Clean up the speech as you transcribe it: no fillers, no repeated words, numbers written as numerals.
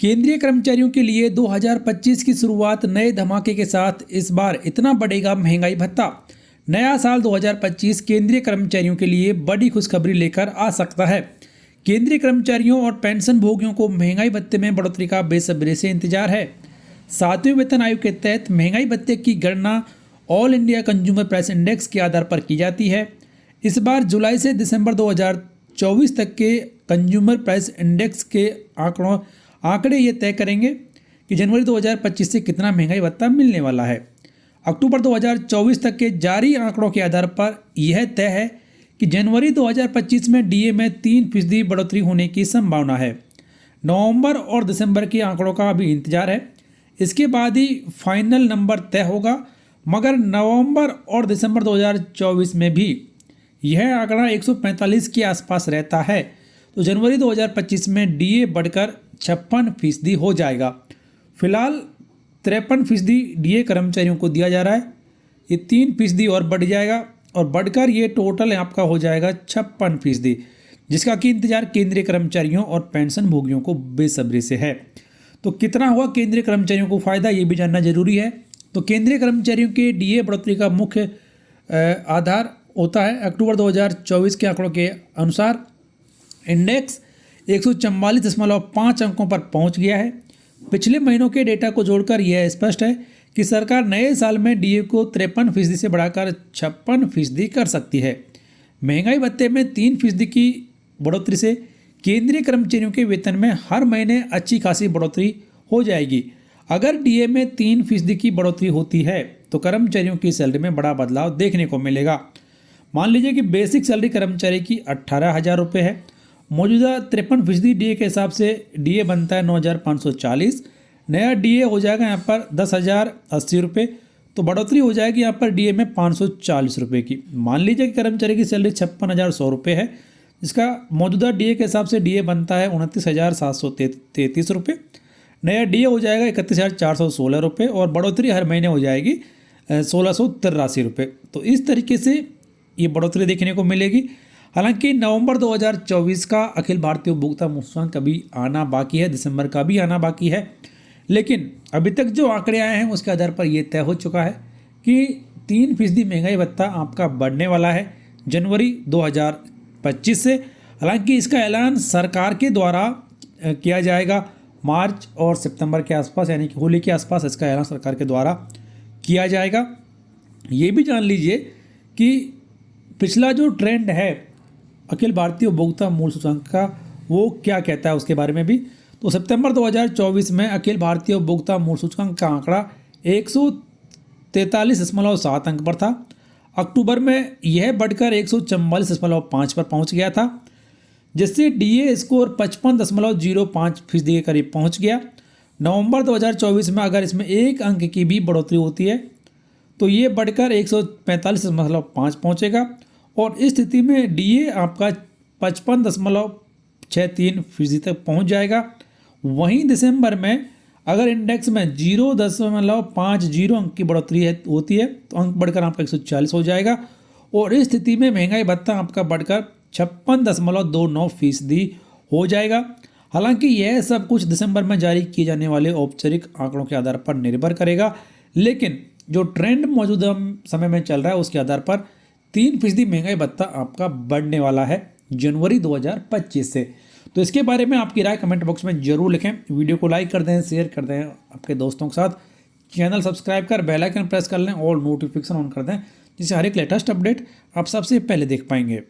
केंद्रीय कर्मचारियों के लिए 2025 की शुरुआत नए धमाके के साथ। इस बार इतना बढ़ेगा महंगाई भत्ता। नया साल 2025 केंद्रीय कर्मचारियों के लिए बड़ी खुशखबरी लेकर आ सकता है। केंद्रीय कर्मचारियों और पेंशन भोगियों को महंगाई भत्ते में बढ़ोतरी का बेसब्री से इंतजार है। 7वें वेतन आयोग के तहत महंगाई भत्ते की गणना all India consumer price index के आधार पर की जाती है। इस बार जुलाई से दिसंबर 2024 तक के कंज्यूमर प्राइस इंडेक्स के आंकड़े ये तय करेंगे कि जनवरी 2025 से कितना महंगाई भत्ता मिलने वाला है। अक्टूबर 2024 तक के जारी आंकड़ों के आधार पर यह तय है कि जनवरी 2025 में डीए में 3% बढ़ोतरी होने की संभावना है। नवंबर और दिसंबर के आंकड़ों का अभी इंतजार है, इसके बाद ही फाइनल नंबर तय होगा। मगर नवंबर और दिसंबर 2024 में भी यह आंकड़ा 145 के आसपास रहता है, तो जनवरी 2025 में डीए बढ़कर 56% हो जाएगा। फिलहाल 53% डीए कर्मचारियों को दिया जा रहा है, ये 3% और बढ़ जाएगा और बढ़कर ये टोटल आपका हो जाएगा 56%, जिसका कि इंतजार केंद्रीय कर्मचारियों और पेंशन भोगियों को बेसब्री से है। तो कितना हुआ केंद्रीय कर्मचारियों को फ़ायदा, ये भी जानना जरूरी है। तो केंद्रीय कर्मचारियों के डीए बढ़ोतरी का मुख्य आधार होता है अक्टूबर 2024 के आंकड़ों के अनुसार इंडेक्स 144.5 अंकों पर पहुंच गया है। पिछले महीनों के डेटा को जोड़कर यह स्पष्ट है कि सरकार नए साल में डीए को 53% से बढ़ाकर 56% कर सकती है। महंगाई भत्ते में 3% की बढ़ोतरी से केंद्रीय कर्मचारियों के वेतन में हर महीने अच्छी खासी बढ़ोतरी हो जाएगी। अगर डीए में 3% की बढ़ोतरी होती है तो कर्मचारियों की सैलरी में बड़ा बदलाव देखने को मिलेगा। मान लीजिए कि बेसिक सैलरी कर्मचारी की 18,000 रुपये है। मौजूदा 53% डीए के हिसाब से डीए बनता है 9,540। नया डीए हो जाएगा यहाँ पर 10,080 रुपये, तो बढ़ोतरी हो जाएगी यहाँ पर डीए में 540 रुपये की। मान लीजिए कि कर्मचारी की सैलरी 56,100 रुपये है, जिसका मौजूदा डीए के हिसाब से डीए बनता है 29,733 रुपये। नया डीए हो जाएगा 31,416 रुपये और बढ़ोतरी हर महीने हो जाएगी 1,683 रुपये। तो इस तरीके से ये बढ़ोतरी देखने को मिलेगी। हालांकि नवंबर 2024 का अखिल भारतीय उपभोक्ता सूचकांक अभी आना बाकी है, दिसंबर का भी आना बाकी है, लेकिन अभी तक जो आंकड़े आए हैं उसके आधार पर यह तय हो चुका है कि 3% महंगाई भत्ता आपका बढ़ने वाला है जनवरी 2025 से। हालांकि इसका ऐलान सरकार के द्वारा किया जाएगा मार्च और सितंबर के आसपास, यानी कि होली के आसपास इसका ऐलान सरकार के द्वारा किया जाएगा। ये भी जान लीजिए कि पिछला जो ट्रेंड है अखिल भारतीय उपभोक्ता मूल्य सूचकांक का, वो क्या कहता है उसके बारे में भी। तो सितंबर 2024 में अखिल भारतीय उपभोक्ता मूल्य सूचकांक का आंकड़ा 143.7 अंक पर था। अक्टूबर में यह बढ़कर 144.5 पर पहुंच गया था, जिससे डीए स्कोर 55.05% के करीब पहुंच गया। नवंबर 2024 में अगर इसमें 1 अंक की भी बढ़ोतरी होती है तो ये बढ़कर 145.5 पहुंचेगा और इस स्थिति में डीए आपका 55.63% तक पहुंच जाएगा। वहीं दिसंबर में अगर इंडेक्स में 0.50 अंक की बढ़ोतरी होती है तो अंक बढ़कर आपका 140 हो जाएगा और इस स्थिति में महंगाई भत्ता आपका बढ़कर 56.29% हो जाएगा। हालांकि यह सब कुछ दिसंबर में जारी किए जाने वाले औपचारिक आंकड़ों के आधार पर निर्भर करेगा, लेकिन जो ट्रेंड मौजूदा समय में चल रहा है उसके आधार पर 3% महंगाई भत्ता आपका बढ़ने वाला है जनवरी 2025 से। तो इसके बारे में आपकी राय कमेंट बॉक्स में जरूर लिखें। वीडियो को लाइक कर दें, शेयर कर दें आपके दोस्तों के साथ। चैनल सब्सक्राइब कर बेल आइकन प्रेस कर लें और नोटिफिकेशन ऑन कर दें, जिससे हर एक लेटेस्ट अपडेट आप सबसे पहले देख पाएंगे।